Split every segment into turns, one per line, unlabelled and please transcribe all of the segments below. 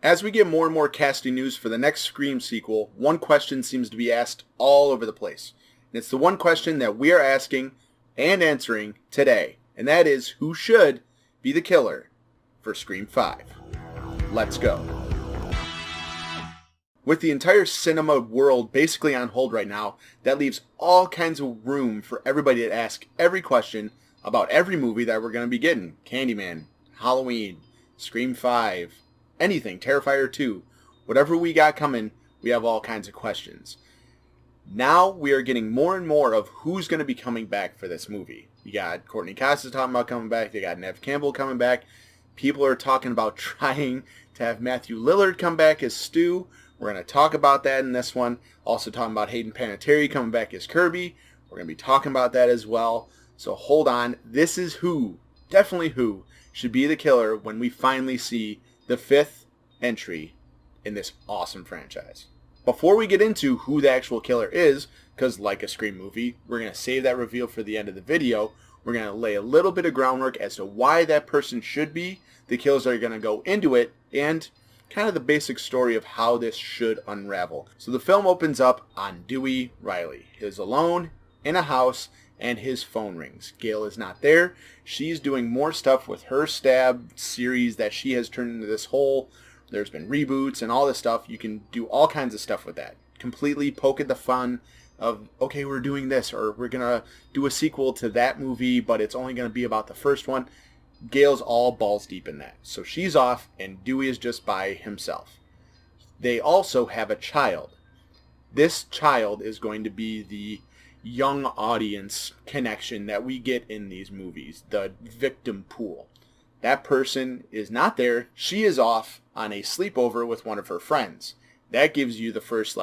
As we get more and more casting news for the next Scream sequel, one question seems to be asked all over the place. And it's the one question that we are asking and answering today. And that is, who should be the killer for Scream 5? Let's go. With the entire cinema world basically on hold right now, that leaves all kinds of room for everybody to ask every question about every movie that we're going to be getting. Candyman, Halloween, Scream 5, anything, Terrifier 2, whatever we got coming, we have all kinds of questions. Now we are getting more and more of who's going to be coming back for this movie. You got Courteney talking about coming back, they got Neve Campbell coming back. People are talking about trying to have Matthew Lillard come back as Stu. We're going to talk about that in this one. Also talking about Hayden Panettiere coming back as Kirby. We're going to be talking about that as well. So hold on. This is who, definitely who, should be the killer when we finally see the 5th entry in this awesome franchise. Before we get into who the actual killer is, because like a Scream movie, we're going to save that reveal for the end of the video. We're going to lay a little bit of groundwork as to why that person should be the killers that are going to go into it, and kind of the basic story of how this should unravel. So the film opens up on Dewey Riley. He's alone in a house and his phone rings. Gail is not there. She's doing more stuff with her Stab series that she has turned into this whole, there's been reboots and all this stuff. You can do all kinds of stuff with that. Completely poke at the fun of, okay, we're doing this, or we're going to do a sequel to that movie, but it's only going to be about the first one. Gail's all balls deep in that. So she's off, and Dewey is just by himself. They also have a child. This child is going to be the young audience connection that we get in these movies, the victim pool. That person is not there. She is off on a sleepover with one of her friends. That gives you the first,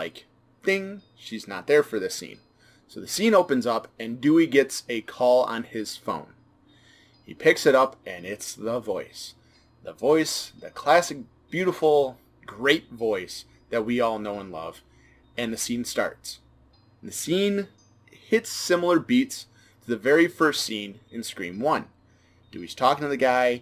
ding, she's not there for this scene. So the scene opens up, and Dewey gets a call on his phone. He picks it up, and it's the voice. The voice, the classic, beautiful, great voice that we all know and love. And the scene starts. The scene hits similar beats to the very first scene in Scream 1. Dewey's talking to the guy,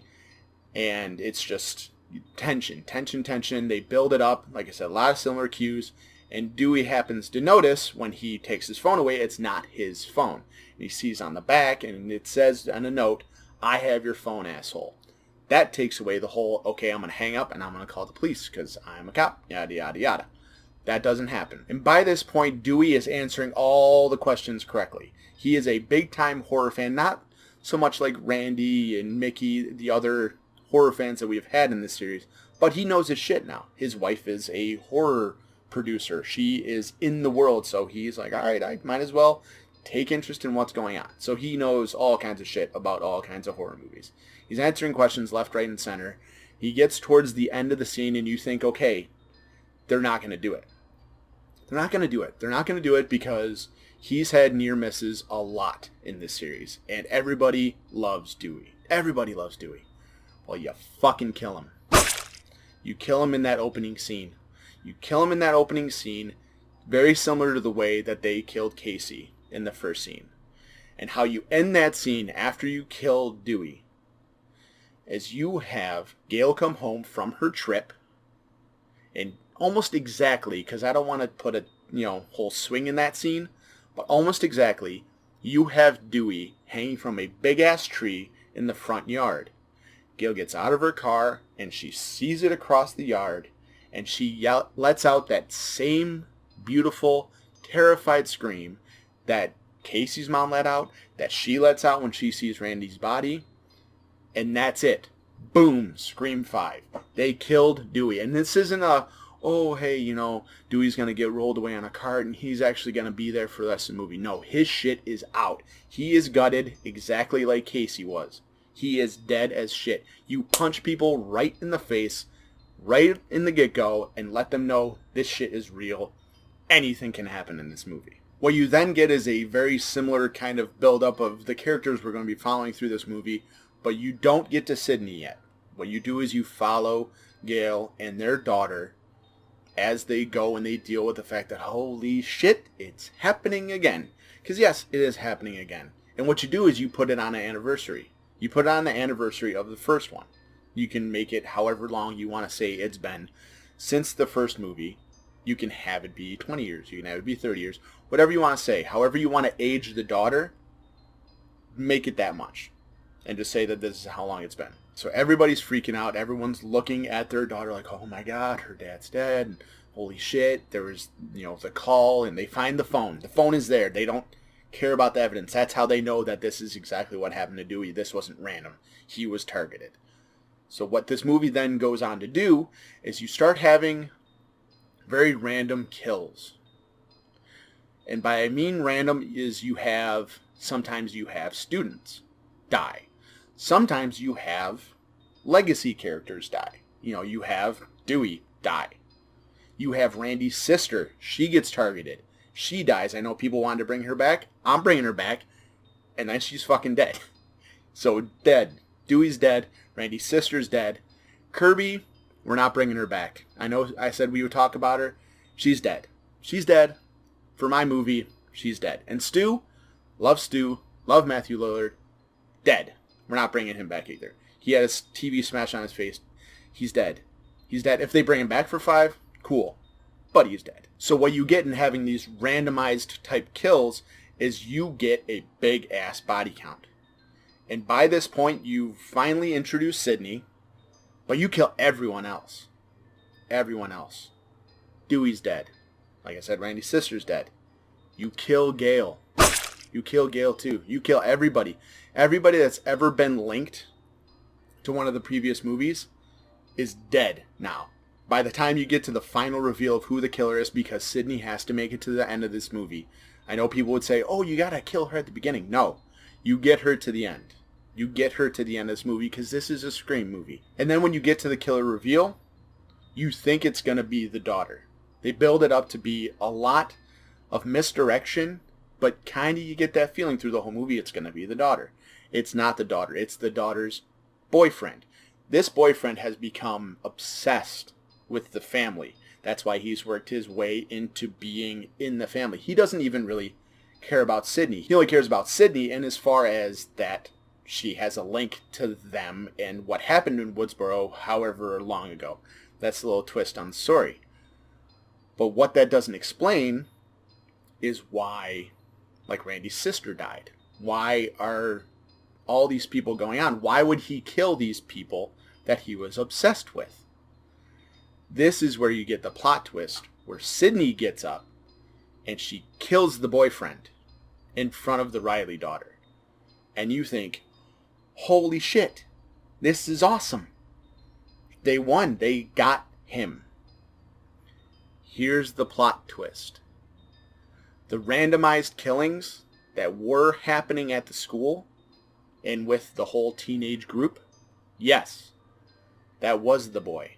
and it's just tension. They build it up. Like I said, a lot of similar cues. And Dewey happens to notice when he takes his phone away, it's not his phone. And he sees on the back, and it says on a note, "I have your phone, asshole." That takes away the whole, okay, I'm going to hang up and I'm going to call the police because I'm a cop, yada, yada, yada. That doesn't happen. And by this point, Dewey is answering all the questions correctly. He is a big-time horror fan, not so much like Randy and Mickey, the other horror fans that we've had in this series, but he knows his shit now. His wife is a horror producer. She is in the world, so he's like, all right, I might as well take interest in what's going on. So he knows all kinds of shit about all kinds of horror movies. He's answering questions left, right, and center. He gets towards the end of the scene, and you think, okay, they're not going to do it. They're not going to do it because he's had near misses a lot in this series, and everybody loves Dewey. Well, you fucking kill him. You kill him in that opening scene. Very similar to the way that they killed Casey in the first scene. And how you end that scene after you kill Dewey is you have Gail come home from her trip, and almost exactly, because I don't want to put a whole swing in that scene, but almost exactly, you have Dewey hanging from a big-ass tree in the front yard. Gail gets out of her car, and she sees it across the yard, and she lets out that same beautiful, terrified scream that Casey's mom let out, that she lets out when she sees Randy's body, and that's it. Boom, Scream 5. They killed Dewey. And this isn't a, oh, hey, Dewey's going to get rolled away on a cart and he's actually going to be there for the rest of the movie. No, his shit is out. He is gutted exactly like Casey was. He is dead as shit. You punch people right in the face, right in the get-go, and let them know this shit is real. Anything can happen in this movie. What you then get is a very similar kind of build-up of the characters we're going to be following through this movie, but you don't get to Sydney yet. What you do is you follow Gail and their daughter as they go and they deal with the fact that, holy shit, it's happening again. Because yes, it is happening again. And what you do is you put it on an anniversary. You put it on the anniversary of the first one. You can make it however long you want to say it's been since the first movie. You can have it be 20 years. You can have it be 30 years. Whatever you want to say. However you want to age the daughter, make it that much. And just say that this is how long it's been. So everybody's freaking out. Everyone's looking at their daughter like, oh my God, her dad's dead. And holy shit. There was, the call, and they find the phone. The phone is there. They don't care about the evidence. That's how they know that this is exactly what happened to Dewey. This wasn't random. He was targeted. So what this movie then goes on to do is you start having very random kills. And by I mean random is sometimes you have students die. Sometimes you have legacy characters die. You have Dewey die. You have Randy's sister. She gets targeted. She dies. I know people wanted to bring her back. I'm bringing her back. And then she's fucking dead. So dead. Dewey's dead. Randy's sister's dead. Kirby, we're not bringing her back. I know I said we would talk about her. She's dead. She's dead. For my movie, she's dead. And Stu, love Matthew Lillard, dead. We're not bringing him back either. He had his TV smashed on his face. He's dead. He's dead. If they bring him back for 5, cool. But he's dead. So what you get in having these randomized type kills is you get a big ass body count. And by this point, you finally introduce Sydney, but you kill everyone else. Everyone else. Dewey's dead. Like I said, Randy's sister's dead. You kill Gale. You kill Gale too. You kill everybody. Everybody that's ever been linked to one of the previous movies is dead now. By the time you get to the final reveal of who the killer is, because Sydney has to make it to the end of this movie. I know people would say, oh, you gotta kill her at the beginning. No. You get her to the end. You get her to the end of this movie because this is a Scream movie. And then when you get to the killer reveal, you think it's going to be the daughter. They build it up to be a lot of misdirection, but kind of you get that feeling through the whole movie it's going to be the daughter. It's not the daughter. It's the daughter's boyfriend. This boyfriend has become obsessed with the family. That's why he's worked his way into being in the family. He doesn't even really care about Sydney. He only cares about Sydney in as far as that she has a link to them and what happened in Woodsboro however long ago. That's a little twist on the story. But what that doesn't explain is why, like, Randy's sister died. Why are all these people going on? Why would he kill these people that he was obsessed with? This is where you get the plot twist, where Sydney gets up and she kills the boyfriend in front of the Riley daughter. And you think, holy shit, this is awesome. They won. They got him. Here's the plot twist. The randomized killings that were happening at the school and with the whole teenage group, yes, that was the boy.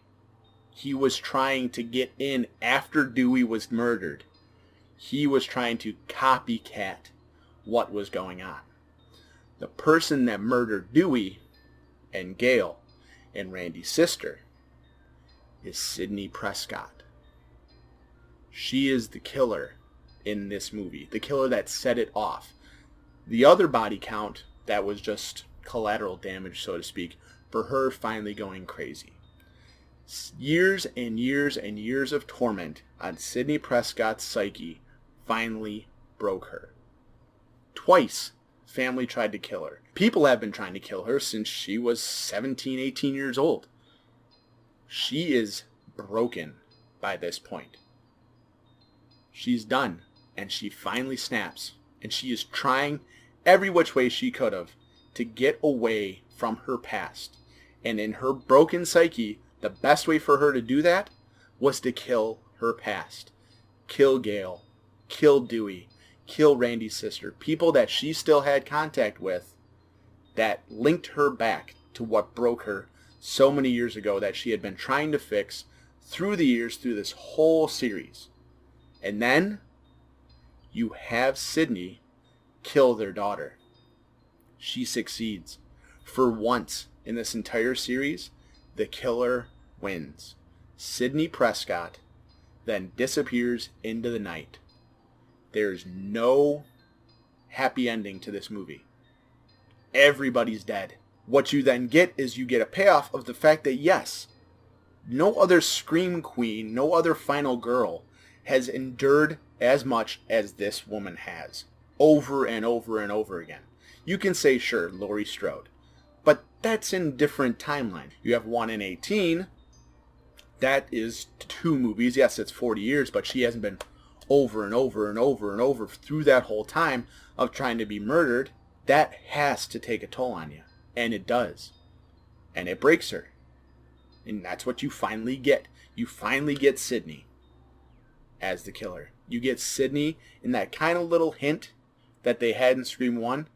He was trying to get in after Dewey was murdered. He was trying to copycat what was going on. The person that murdered Dewey and Gale and Randy's sister is Sidney Prescott. She is the killer in this movie, the killer that set it off. The other body count, that was just collateral damage, so to speak, for her finally going crazy. Years and years and years of torment on Sidney Prescott's psyche finally broke her. Twice, family tried to kill her. People have been trying to kill her since she was 17, 18 years old. She is broken by this point. She's done, and she finally snaps, and she is trying every which way she could have to get away from her past. And in her broken psyche, the best way for her to do that was to kill her past. Kill Gale. Kill Dewey. Kill Randy's sister. People that she still had contact with that linked her back to what broke her so many years ago that she had been trying to fix through the years, through this whole series. And then you have Sydney kill their daughter. She succeeds. For once in this entire series, the killer wins. Sidney Prescott then disappears into the night. There's no happy ending to this movie. Everybody's dead. What you then get is you get a payoff of the fact that yes, no other Scream Queen, no other final girl has endured as much as this woman has. Over and over and over again. You can say, sure, Laurie Strode. But that's in different timelines. You have 1 in 18. That is 2 movies. Yes, it's 40 years, but she hasn't been over and over and over and over through that whole time of trying to be murdered. That has to take a toll on you. And it does. And it breaks her. And that's what you finally get. You finally get Sydney as the killer. You get Sydney in that kind of little hint that they had in Scream 1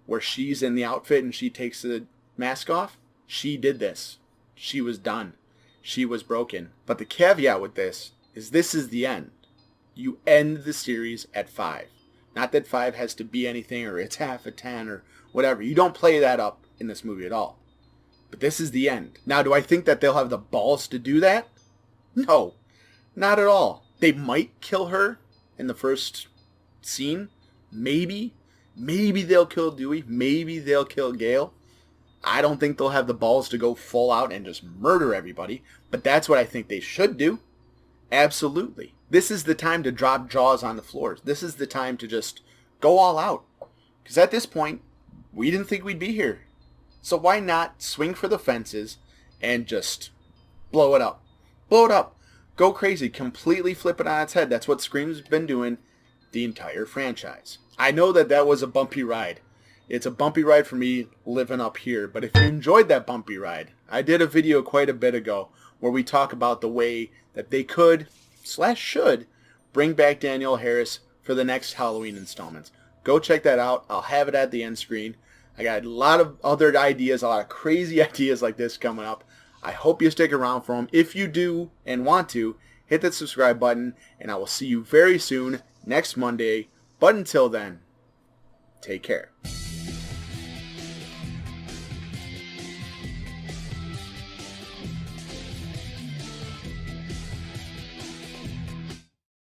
where she's in the outfit and she takes the mask off. She did this. She was done. She was broken. But the caveat with this is the end. You end the series at 5. Not that 5 has to be anything or it's half a 10 or whatever. You don't play that up in this movie at all. But this is the end. Now, do I think that they'll have the balls to do that? No, not at all. They might kill her in the first scene. Maybe. Maybe they'll kill Dewey. Maybe they'll kill Gale. I don't think they'll have the balls to go full out and just murder everybody. But that's what I think they should do. Absolutely. This is the time to drop jaws on the floors. This is the time to just go all out. Because at this point, we didn't think we'd be here. So why not swing for the fences and just blow it up? Blow it up. Go crazy. Completely flip it on its head. That's what Scream's been doing the entire franchise. I know that was a bumpy ride. It's a bumpy ride for me living up here. But if you enjoyed that bumpy ride, I did a video quite a bit ago where we talk about the way that they could/should bring back Danielle Harris for the next Halloween installments. Go check that out. I'll have it at the end screen. I got a lot of other ideas, a lot of crazy ideas like this coming up. I hope you stick around for them. If you do and want to, hit that subscribe button, and I will see you very soon next Monday. But until then, take care.